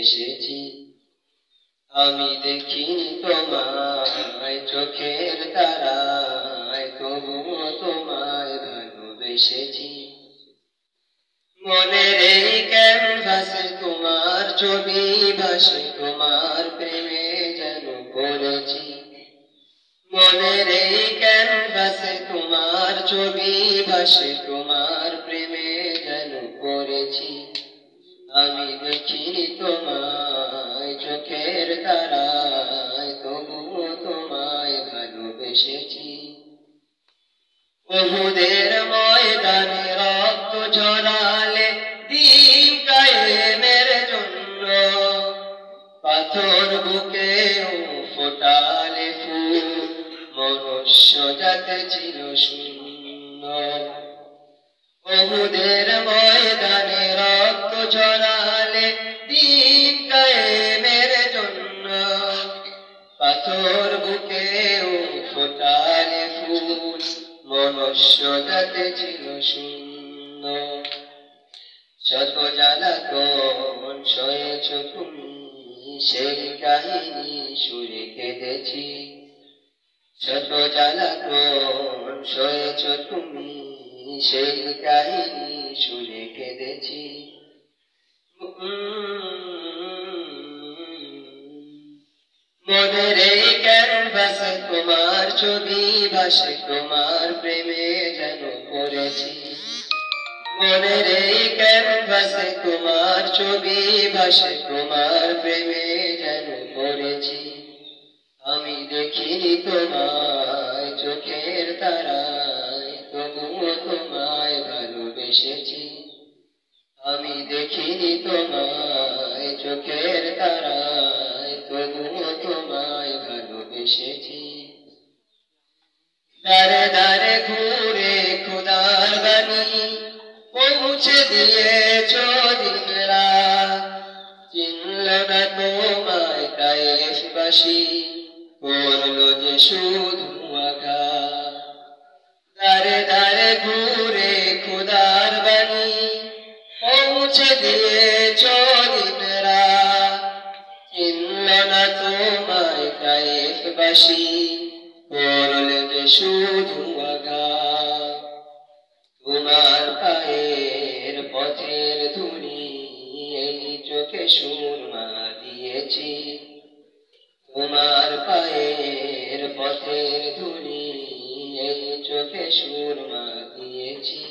এসেছি। আমি দেখিনি তোমায় চোখের তারায়, তবুও তোমায় ভালোবেসেছি। মনের এই ক্যানভাসে তোমার ছবি ভাসে, তোমার প্রেমে যেন পড়েছি। মনের এই ক্যানভাসে তোমার ছবি ভাসে, তোমার প্রেমে যেন পড়েছি। আমি দেখিনি তোমায় চোখের তারায়, তবুও তোমায় ভালোবেসেছি। উহুদের ময়দানে রক্ত ঝরালে দিন কায়েমের জন্য, পাথর বুকেও ফোটালে ফুল, মনুষ্য জাতি ছিল শূন্য। উহুদের ময়দানে রক্ত ঝরালে দিন কায়েমের জন্য, পাথর বুকেও ফোটালে ফুল, মনুষ্য জাতি ছিল শূন্য। শত জ্বালাতন সয়েছ তুমি, সেই কাহিনী সুরে কেঁদেছি। শত জ্বালাতন সয়েছ তুমি, সেই কাহিনী সুরে কেঁদেছি। মনের এই ক্যানভাসে তোমার ছবি ভাসে, তোমার প্রেমে যেন পড়েছি। মনের এই ক্যানভাসে তোমার ছবি ভাসে, তোমার প্রেমে যেন পড়েছি। আমি দেখিনি তোমায় চোখের তারায়, তবুও তোমায় ভালোবেসেছি। আমি দেখিনি তোমায় চোখের তারায়, তবুও তোমায় ভালোবেসেছি। দারে দারে ঘুরে খোদার বাণী পৌঁছে দিয়েছ দিন রাত, চিনল না তোমায় তায়েফবাসী, করলো যে শুধু আঘাত। দারে দারে ঘুরে খোদার বাণী পৌঁছে দিয়েছ দিন রাত, চিনল না তোমায় তায়েফবাসী, করলো যে শুধু আঘাত। তোমার পায়ের পথের ধুলি এই চোখে সুরমা দিয়েছি। তোমার পায়ের পথের ধুলি এই চোখে সুরমা দিয়েছি।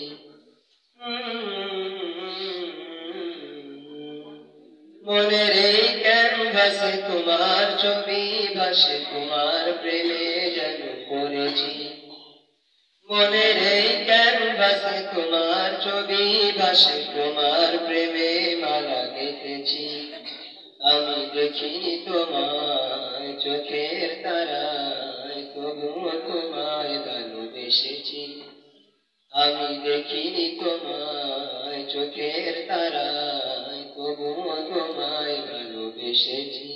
মনের এই ক্যানভাসে তোমার ছবি ভাসে, তোমার প্রেমে যেন পড়েছি। মনের এই ক্যানভাসে তোমার ছবি ভাসে, তোমার প্রেমে মালা গেঁথেছি। আমি দেখিনি তোমায় চোখের তারায়, তবুও তোমায় ভালোবেসেছি। আমি দেখিনি তোমায় চোখের তারায়, তবুও তোমায় ভালোবেসেছি।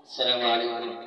আসসালামু আলাইকুম।